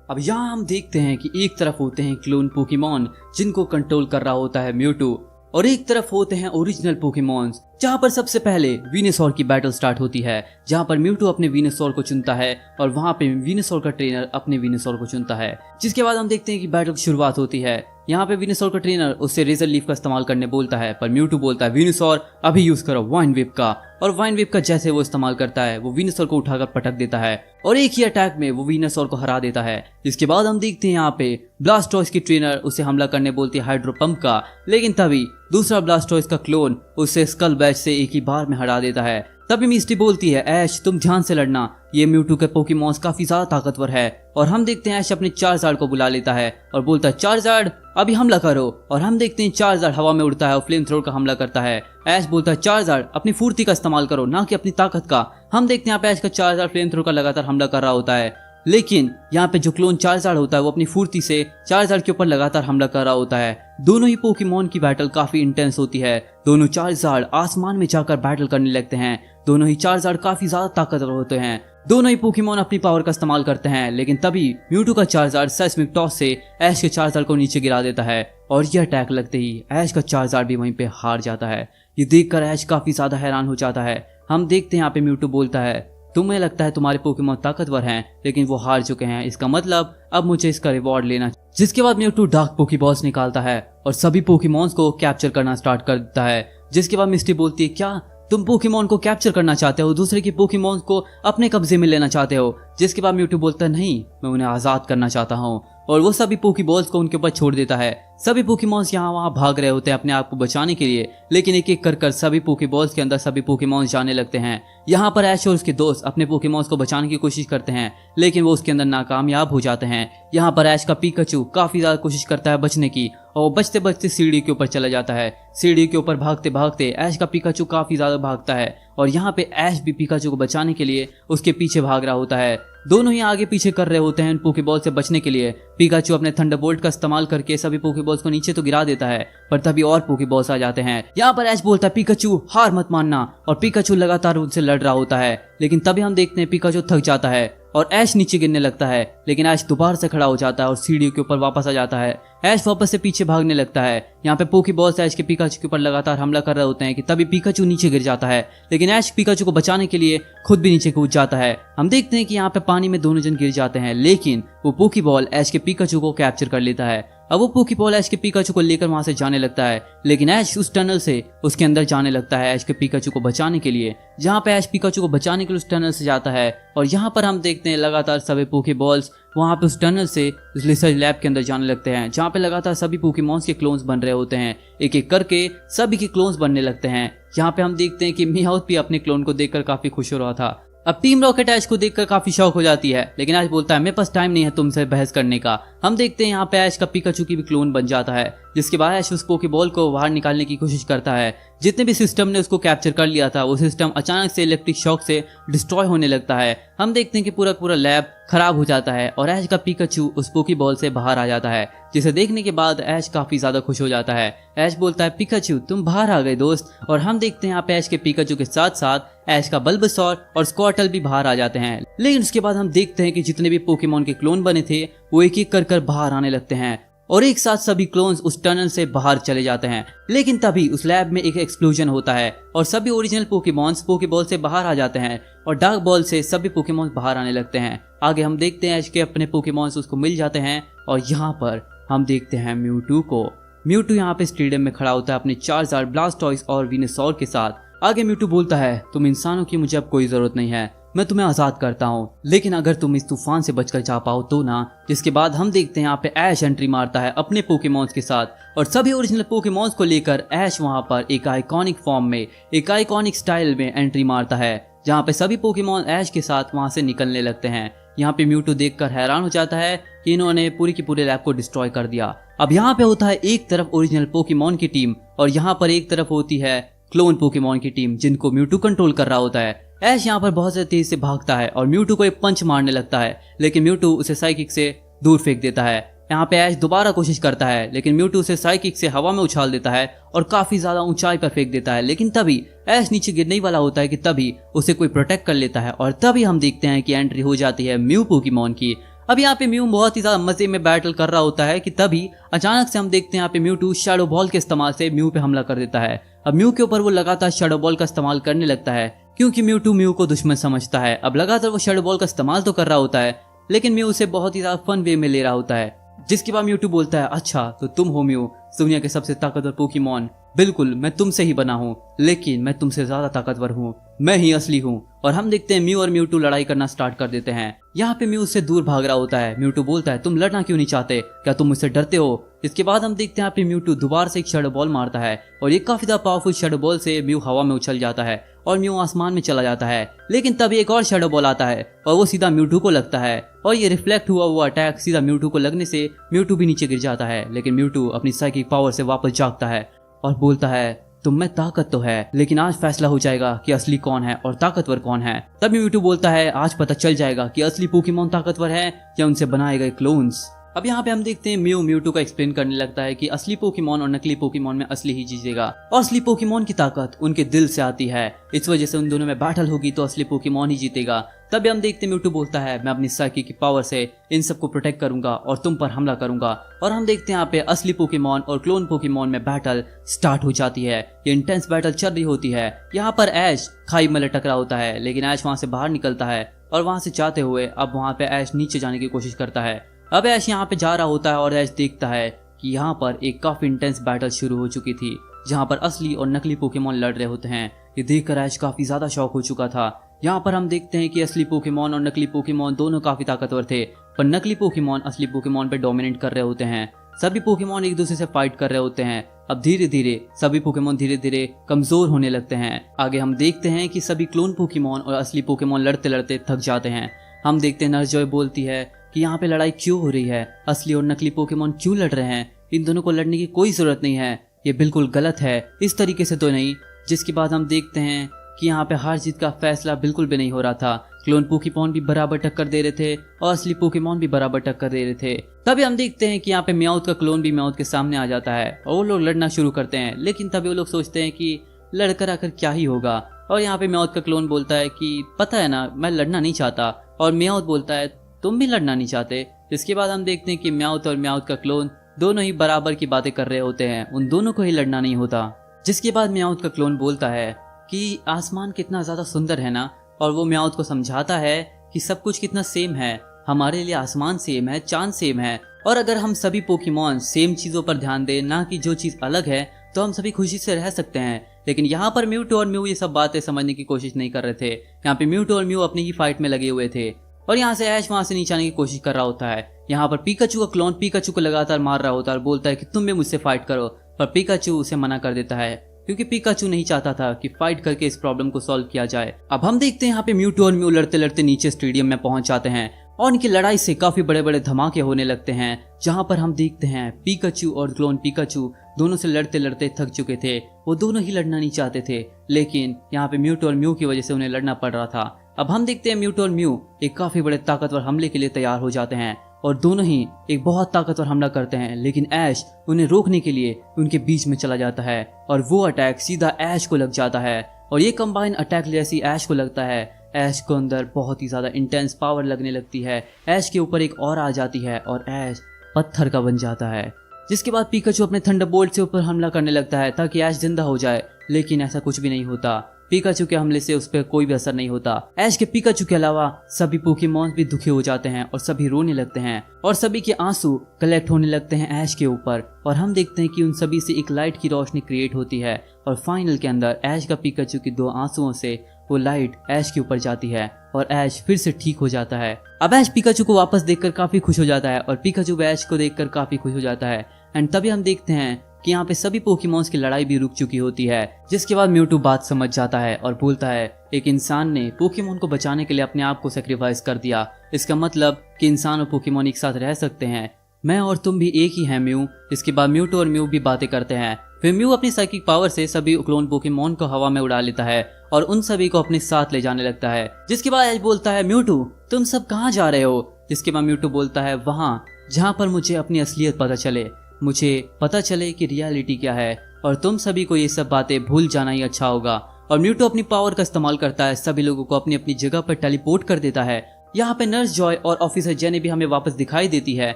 अब यहाँ हम देखते हैं कि एक तरफ होते हैं क्लोन पोकेमॉन जिनको कंट्रोल कर रहा होता है म्यूटू और एक तरफ होते हैं ओरिजिनल पोकेमॉन्स, जहाँ पर सबसे पहले वेनुसॉर की बैटल स्टार्ट होती है, जहाँ पर म्यूटू अपने वेनुसॉर को चुनता है और वहाँ पे वेनुसॉर का ट्रेनर अपने वेनुसॉर को चुनता है। जिसके बाद हम देखते हैं कि बैटल की शुरुआत होती है। यहाँ पे वेनुसॉर का ट्रेनर उससे रेजर लीफ का इस्तेमाल करने बोलता है, पर म्यूटू बोलता है वेनुसॉर अभी यूज करो वाइन विप का, और वाइन विप का जैसे वो इस्तेमाल करता है वो वेनुसॉर को उठाकर पटक देता है और एक ही अटैक में वो वेनुसॉर को हरा देता है। जिसके बाद हम देखते हैं यहाँ पे ब्लास्टॉयस की ट्रेनर उसे हमला करने बोलती है हाइड्रो पंप का, लेकिन तभी दूसरा ब्लास्टॉयस का क्लोन उसे स्कल बैच से एक ही बार में हरा देता है। तभी मिस्टी बोलती है ऐश तुम ध्यान से लड़ना, ये म्यूटू के पोकेमॉन्स काफी ज्यादा ताकतवर है। और हम देखते हैं ऐश अपने चार्जार्ड को बुला लेता है और बोलता है चार्जार्ड अभी हमला करो। और हम देखते हैं चार्जार्ड हवा में उड़ता है और फ्लेम थ्रोर का हमला करता है। ऐश बोलता है चार्जार्ड अपनी फुर्ती का इस्तेमाल करो ना कि अपनी ताकत का। हम देखते हैं यहाँ पे ऐश का चार्जार्ड फ्लेम थ्रोर का लगातार हमला कर रहा होता है, लेकिन यहाँ पे जो क्लोन चार्जार्ड होता है वो अपनी फुर्ती से चार्जार्ड के ऊपर लगातार हमला कर रहा होता है। दोनों ही पोकेमॉन की बैटल काफी इंटेंस होती है। दोनों चार्जार्ड आसमान में जाकर बैटल करने लगते हैं। दोनों ही चार्जार्ड काफी ज्यादा ताकतवर होते हैं दोनों ही पोकेमॉन अपनी पावर का इस्तेमाल करते हैं, लेकिन तभी म्यूटू का चार्जर सेस्मिक टॉस से ऐश के चार्जर को नीचे गिरा देता है और यह अटैक लगते ही ऐश का चार्जर भी वहीं पे हार जाता है। ये देखकर ऐश काफी ज्यादा हैरान हो जाता है। हम देखते हैं यहाँ पे म्यूटू बोलता है, तुम्हें लगता है तुम्हारे पोकेमॉन ताकतवर हैं, लेकिन वो हार चुके हैं, इसका मतलब अब मुझे इसका रिवॉर्ड लेना। जिसके बाद म्यूटू डार्क पोकेबॉल्स निकालता है और सभी पोकेमॉन्स को कैप्चर करना स्टार्ट कर देता है। जिसके बाद मिस्टी बोलती है, क्या तुम पोकेमॉन को कैप्चर करना चाहते हो, दूसरे के पोकेमॉन को अपने कब्जे में लेना चाहते हो? जिसके बाद म्यूटू बोलता है, नहीं, मैं उन्हें आजाद करना चाहता हूँ, और वो सभी पोकेबॉल्स को उनके ऊपर छोड़ देता है। सभी पोकेमॉन्स यहाँ वहाँ भाग रहे होते हैं अपने आप को बचाने के लिए, लेकिन एक एक कर सभी पोकेबॉल्स के अंदर सभी पोकेमॉन्स जाने लगते हैं। यहाँ पर ऐश और उसके दोस्त अपने पोकेमॉन्स को बचाने की कोशिश करते हैं, लेकिन वो उसके अंदर नाकामयाब हो जाते हैं। यहाँ पर ऐश का पिकाचू काफी ज्यादा कोशिश करता है बचने की, और वो बचते बचते सीढ़ी के ऊपर चला जाता है। सीढ़ी के ऊपर भागते भागते ऐश का पिकाचू काफी ज्यादा भागता है, और यहाँ पे ऐश भी पिकाचू को बचाने के लिए उसके पीछे भाग रहा होता है। दोनों ही आगे पीछे कर रहे होते हैं पोकेबॉल से बचने के लिए। पिकाचू अपने थंडरबोल्ट का इस्तेमाल करके सभी पोकेबॉल्स को नीचे तो गिरा देता है, पर तभी और पोकेबॉल्स आ जाते हैं। यहाँ पर ऐश बोलता है, पिकाचू हार मत मानना, और पिकाचू लगातार उनसे लड़ रहा होता है। लेकिन तभी हम देखते हैं पिकाचू थक जाता है और ऐश नीचे गिरने लगता है, लेकिन ऐश दोबारा से खड़ा हो जाता है और सीढ़ी के ऊपर वापस आ जाता है। ऐश वापस से पीछे भागने लगता है। यहाँ पे पोकेबॉल्स ऐश के पिकाचू के ऊपर लगातार हमला कर रहे होते हैं कि तभी पिकाचू नीचे गिर जाता है, लेकिन ऐश पिकाचू को बचाने के लिए खुद भी नीचे कूद जाता है। हम देखते हैं कि यहाँ पे पानी में दोनों जन गिर जाते हैं, लेकिन वो पोकेबॉल ऐश के पिकाचू को कैप्चर कर लेता है। अब वो पोकेबॉल ऐश के पिकाचू को लेकर वहां से जाने लगता है, लेकिन ऐश उस टनल से उसके अंदर जाने लगता है ऐश के पिकाचू को बचाने के लिए। जहाँ पे ऐश पिकाचू को बचाने के लिए उस टनल से जाता है, और यहाँ पर हम देखते हैं लगातार सभी पोकेबॉल्स वहां पे उस टनल से उस रिसर्च लैब के अंदर जाने लगते हैं, जहाँ पे लगातार सभी पोकेमॉन्स के क्लोन्स बन रहे होते हैं। एक एक करके सभी के क्लोन्स बनने लगते हैं। यहाँ पे हम देखते हैं कि मियाउथ भी अपने क्लोन को देखकर काफी खुश हो रहा था। अब टीम रॉकेट ऐश को देखकर काफी शौक हो जाती है, लेकिन ऐश बोलता है, मेरे पास टाइम नहीं है तुमसे बहस करने का। हम देखते हैं यहाँ पे ऐश का पिकाचू की भी क्लोन बन जाता है, जिसके बाद ऐश उस पोकेबॉल को बाहर निकालने की कोशिश करता है। जितने भी सिस्टम ने उसको कैप्चर कर लिया था, वो सिस्टम अचानक से इलेक्ट्रिक शॉक से डिस्ट्रॉय होने लगता है। हम देखते हैं कि पूरा पूरा लैब खराब हो जाता है और ऐश का पिकाचू उस पोकेबॉल से बाहर आ जाता है, जिसे देखने के बाद ऐश काफी ज्यादा खुश हो जाता है। ऐश बोलता है, पिकाचू तुम बाहर आ गए दोस्त। और हम देखते हैं यहाँ पे ऐश के पिकाचू के साथ साथ ऐश का बल्बासौर और स्क्वार्टल भी बाहर आ जाते हैं। लेकिन उसके बाद हम देखते हैं कि जितने भी पोकेमॉन के क्लोन बने थे वो एक एक कर बाहर आने लगते हैं, और एक साथ सभी क्लोन्स उस टनल से बाहर चले जाते हैं। लेकिन तभी उस लैब में एक एक्सप्लोजन होता है और सभी ओरिजिनल पोकेमॉन्स पोकेबॉल से बाहर आ जाते हैं, और डार्क बॉल से सभी पोकेमॉन्स बाहर आने लगते हैं। आगे हम देखते हैं ऐश के अपने पोकेमॉन्स उसको मिल जाते हैं, और यहाँ पर हम देखते हैं म्यूटू को। म्यूटू यहाँ पे स्टेडियम में खड़ा होता है अपने चार्जर, ब्लास्टॉइस और विनेसॉर के साथ। आगे म्यूटू बोलता है, तुम इंसानों की मुझे अब कोई जरूरत नहीं है, मैं तुम्हें आजाद करता हूँ, लेकिन अगर तुम इस तूफान से बचकर जा पाओ तो ना। जिसके बाद हम देखते हैं यहाँ पे ऐश एंट्री मारता है अपने पोकेमॉन्स के साथ, और सभी ओरिजिनल पोकेमॉन्स को लेकर ऐश वहाँ पर एक आइकॉनिक फॉर्म में, एक आइकॉनिक स्टाइल में एंट्री मारता है, जहाँ पे सभी पोकेमॉन ऐश के साथ वहाँ से निकलने लगते हैं। यहाँ पे म्यूटू देखकर हैरान हो जाता है कि इन्होंने पूरी की पूरे लैब को डिस्ट्रॉय कर दिया। अब यहाँ पे होता है एक तरफ ओरिजिनल पोकेमॉन की टीम, और यहाँ पर एक तरफ होती है क्लोन पोकेमॉन की टीम, जिनको म्यूटू कंट्रोल कर रहा होता है। ऐश यहाँ पर बहुत से तेज से भागता है और म्यूटू को एक पंच मारने लगता है, लेकिन म्यूटू उसे साइकिक से दूर फेंक देता है। यहाँ पे ऐश दोबारा कोशिश करता है, लेकिन म्यूटू उसे साइकिक से हवा में उछाल देता है और काफी ज्यादा ऊंचाई पर फेंक देता है। लेकिन तभी ऐश नीचे गिरने वाला होता है कि तभी उसे कोई प्रोटेक्ट कर लेता है, और तभी हम देखते हैं कि एंट्री हो जाती है म्यू पोकेमॉन की। अब यहाँ पे म्यू बहुत ही ज्यादा मजे में बैटल कर रहा होता है कि तभी अचानक से हम देखते हैं यहाँ पे म्यूटू शैडो बॉल के इस्तेमाल से म्यू पे हमला कर देता है। अब म्यू के ऊपर वो लगातार शैडो बॉल का इस्तेमाल करने लगता है, क्योंकि म्यूटू म्यू को दुश्मन समझता है। अब लगातार वो शैडो बॉल का इस्तेमाल तो कर रहा होता है, लेकिन म्यू उसे बहुत ही ज्यादा फन वे में ले रहा होता है। जिसके बाद म्यूटू बोलता है, अच्छा तो तुम हो म्यू, दुनिया के सबसे ताकतवर पोकेमॉन। बिल्कुल मैं तुमसे ही बना हूँ, लेकिन मैं तुमसे ज्यादा ताकतवर हूँ, मैं ही असली हूँ। और हम देखते हैं म्यू और म्यूटू लड़ाई करना स्टार्ट कर देते हैं। यहाँ पे म्यू उससे दूर भाग रहा होता है। म्यूटू बोलता है, तुम लड़ना क्यों नहीं चाहते, क्या तुम मुझसे डरते हो? इसके बाद हम देखते हैं यहाँ पे म्यूटू दोबारा से एक शैडो बॉल मारता है, और ये काफी ज्यादा पावरफुल शैडो बॉल से म्यू हवा में उछल जाता है और म्यू आसमान में चला जाता है। लेकिन तभी एक और शैडो बॉल आता है और वो सीधा म्यूटू को लगता है, और ये रिफ्लेक्ट हुआ वो अटैक सीधा म्यूटू को लगने से म्यूटू भी नीचे गिर जाता है। लेकिन म्यूटू अपनी साइकिक पावर से वापस जागता है और बोलता है, तुम में ताकत तो है, लेकिन आज फैसला हो जाएगा कि असली कौन है और ताकतवर कौन है। तभी म्यूटू बोलता है, आज पता चल जाएगा कि असली पोकेमॉन ताकतवर है या उनसे बनाए गए क्लोन्स। अब यहाँ पे हम देखते हैं म्यूटू का एक्सप्लेन करने लगता है कि असली पोकेमॉन और नकली पोकेमॉन में असली ही जीतेगा और असली पोकेमॉन की ताकत उनके दिल से आती है, इस वजह से उन दोनों में बैटल होगी तो असली पोकेमॉन ही जीतेगा। तभी हम देखते हैं म्यूटू बोलता है मैं अपनी साइकिक की पावर से इन सबको प्रोटेक्ट करूंगा और तुम पर हमला करूंगा। और हम देखते हैं यहाँ पे असली पोकेमॉन और क्लोन पोकेमॉन में बैटल स्टार्ट हो जाती है। ये इंटेंस बैटल चल रही होती है। यहाँ पर ऐश खाई में लटक रहा होता है, लेकिन ऐश वहां से बाहर निकलता है और वहां से जाते हुए अब वहां पे ऐश नीचे जाने की कोशिश करता है। अब ऐश यहाँ पे जा रहा होता है और ऐश देखता है कि यहाँ पर एक काफी इंटेंस बैटल शुरू हो चुकी थी, जहाँ पर असली और नकली पोकेमॉन लड़ रहे होते हैं। ये देखकर ऐश काफी ज्यादा शॉक हो चुका था। यहाँ पर हम देखते हैं कि असली पोकेमॉन और नकली पोकेमॉन दोनों काफी ताकतवर थे, पर नकली पोकेमॉन असली पोकेमॉन पे डोमिनेट कर रहे होते हैं। सभी पोकेमॉन एक दूसरे से फाइट कर रहे होते हैं। अब धीरे धीरे सभी पोकेमॉन धीरे धीरे कमजोर होने लगते हैं। आगे हम देखते हैं कि सभी क्लोन पोकेमॉन और असली पोकेमॉन लड़ते लड़ते थक जाते हैं। हम देखते हैं नर्स जॉय बोलती है कि यहाँ पे लड़ाई क्यों हो रही है, असली और नकली पोकेमॉन क्यों लड़ रहे हैं, इन दोनों को लड़ने की कोई जरूरत नहीं है, ये बिल्कुल गलत है, इस तरीके से तो नहीं। जिसके बाद हम देखते हैं कि यहाँ पे हार जीत का फैसला बिल्कुल भी नहीं हो रहा था। क्लोन पोकेमॉन भी बराबर टक्कर दे रहे थे और असली पोकेमॉन भी बराबर टक्कर दे रहे थे। तभी हम देखते हैं कि यहाँ पे म्याउथ का क्लोन भी म्याउथ के सामने आ जाता है और वो लोग लड़ना शुरू करते हैं। लेकिन तभी वो लोग सोचते हैं कि लड़कर आकर क्या ही होगा। और यहाँ पे म्याउथ का क्लोन बोलता है कि पता है ना, मैं लड़ना नहीं चाहता। और म्याउथ बोलता है तुम भी लड़ना नहीं चाहते। इसके बाद हम देखते हैं कि म्याउथ और म्याउथ का क्लोन दोनों ही बराबर की बातें कर रहे होते हैं, उन दोनों को ही लड़ना नहीं होता। जिसके बाद म्याउथ का क्लोन बोलता है कि आसमान कितना ज्यादा सुंदर है ना, और वो म्याउथ को समझाता है कि सब कुछ कितना सेम है, हमारे लिए आसमान सेम है, चांद सेम है, और अगर हम सभी पोकेमॉन सेम चीजों पर ध्यान दें, ना कि जो चीज अलग है, तो हम सभी खुशी से रह सकते हैं। लेकिन यहाँ पर म्यूटू और म्यू ये सब बातें समझने की कोशिश नहीं कर रहे थे। यहाँ पे म्यूटू और म्यू अपनी ही फाइट में लगे हुए थे और यहाँ से ऐश वहां से नीचे आने की कोशिश कर रहा होता है। यहाँ पर पिकाचू का क्लोन पिकाचू को लगातार मार रहा होता है और बोलता है कि तुम भी मुझसे फाइट करो, पर पिकाचू उसे मना कर देता है क्योंकि पिकाचू नहीं चाहता था कि फाइट करके इस प्रॉब्लम को सॉल्व किया जाए। अब हम देखते हैं यहाँ पे म्यूटू और म्यू लड़ते लड़ते नीचे स्टेडियम में पहुंच जाते हैं और इनकी लड़ाई से काफी बड़े बड़े धमाके होने लगते हैं, जहां पर हम देखते हैं पिकाचू और क्लोन पिकाचू दोनों से लड़ते लड़ते थक चुके थे। वो दोनों ही लड़ना नहीं चाहते थे, लेकिन यहाँ पे म्यूटू और म्यू की वजह से उन्हें लड़ना पड़ रहा था। अब हम देखते हैं म्यूटू और म्यू एक काफी बड़े ताकतवर हमले के लिए तैयार हो जाते हैं और दोनों ही एक बहुत ताकतवर हमला करते हैं, लेकिन ऐश उन्हें रोकने के लिए उनके बीच में चला जाता है और वो अटैक सीधा ऐश को लग जाता है और ये कंबाइन अटैक जैसी ऐश को लगता है। ऐश को अंदर बहुत ही ज्यादा इंटेंस पावर लगने लगती है, ऐश के ऊपर एक और आ जाती है और ऐश पत्थर का बन जाता है। जिसके बाद पिकाचू अपने थंडरबोल्ट से ऊपर हमला करने लगता है ताकि ऐश जिंदा हो जाए, लेकिन ऐसा कुछ भी नहीं होता। पिकाचू के हमले से उस पर कोई भी असर नहीं होता। ऐश के पिकाचू के अलावा सभी पोकेमॉन भी दुखी हो जाते हैं और सभी रोने लगते हैं और सभी के आंसू कलेक्ट होने लगते हैं ऐश के ऊपर और हम देखते हैं कि उन सभी से एक लाइट की रोशनी क्रिएट होती है और फाइनल के अंदर ऐश का पिकाचू की 2 आंसुओं से वो लाइट ऐश के ऊपर जाती है और ऐश फिर से ठीक हो जाता है। अब ऐश पिकाचू को वापस देखकर काफी खुश हो जाता है और पिकाचू भी ऐश को देखकर काफी खुश हो जाता है। एंड तभी हम देखते हैं कि यहाँ पे सभी पोकेमॉन्स की लड़ाई भी रुक चुकी होती है। जिसके बाद म्यूटू बात समझ जाता है और बोलता है एक इंसान ने पोकेमॉन को बचाने के लिए अपने आप को सेक्रीफाइस कर दिया, इसका मतलब कि इंसान और पोकेमॉन एक साथ रह सकते हैं, मैं और तुम भी एक ही हैं म्यू। इसके बाद म्यूटू और म्यू भी बातें करते हैं। फिर म्यू अपनी साइकिक पावर से सभी क्लोन पोकेमॉन को हवा में उड़ा लेता है और उन सभी को अपने साथ ले जाने लगता है। जिसके बाद ऐश बोलता है म्यूटू तुम सब कहाँ जा रहे हो। जिसके बाद म्यूटू बोलता है वहाँ जहाँ पर मुझे अपनी असलियत पता चले, मुझे पता चले कि रियलिटी क्या है और तुम सभी को ये सब बातें भूल जाना ही अच्छा होगा। और म्यूटू अपनी पावर का इस्तेमाल करता है, सभी लोगों को अपनी अपनी जगह पर टेलीपोर्ट कर देता है। यहाँ पे नर्स जॉय और ऑफिसर जेनी भी हमें वापस दिखाई देती है,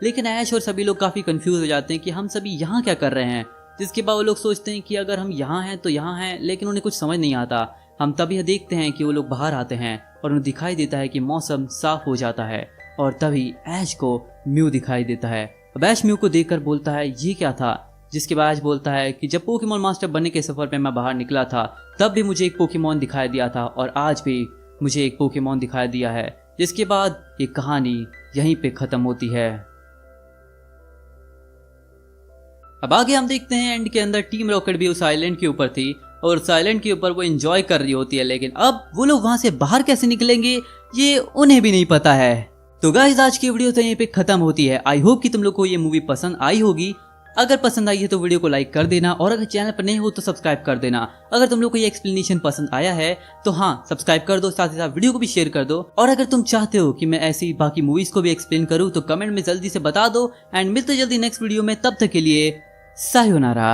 लेकिन ऐश और सभी लोग काफी कंफ्यूज हो जाते हैं कि हम सभी यहाँ क्या कर रहे हैं। जिसके बाद वो लोग सोचते हैं कि अगर हम यहाँ हैं तो यहाँ हैं, लेकिन उन्हें कुछ समझ नहीं आता। हम तभी देखते हैं कि वो लोग बाहर आते हैं और उन्हें दिखाई देता है कि मौसम साफ हो जाता है और तभी ऐश को म्यू दिखाई देता है। अब ऐश म्यू को देखकर बोलता है ये क्या था। जिसके बाद ऐश बोलता है कि जब पोकेमॉन मास्टर बनने के सफर पे मैं बाहर निकला था तब भी मुझे एक पोकेमॉन दिखाई दिया था और आज भी मुझे एक पोकेमॉन दिखाई दिया है। जिसके बाद ये कहानी यहीं पे खत्म होती है। अब आगे हम देखते हैं एंड के अंदर टीम रॉकेट भी उस आइलैंड के ऊपर थी और उस आइलैंड के ऊपर वो एंजॉय कर रही होती है, लेकिन अब वो लोग वहां से बाहर कैसे निकलेंगे ये उन्हें भी नहीं पता है। तो गाइस आज की वीडियो तो यहीं पे खत्म होती है। आई होप कि तुम लोग को ये मूवी पसंद आई होगी अगर पसंद आई है तो वीडियो को लाइक कर देना और अगर चैनल पर नए हो तो सब्सक्राइब कर देना। अगर तुम लोग को ये एक्सप्लेनेशन पसंद आया है तो हाँ सब्सक्राइब कर दो, साथ ही साथ वीडियो को भी शेयर कर दो। और अगर तुम चाहते हो कि मैं ऐसी बाकी मूवीज को भी एक्सप्लेन करूँ तो कमेंट में जल्दी से बता दो। एंड मिलते जल्दी नेक्स्ट वीडियो में, तब तक के लिए सायोनारा।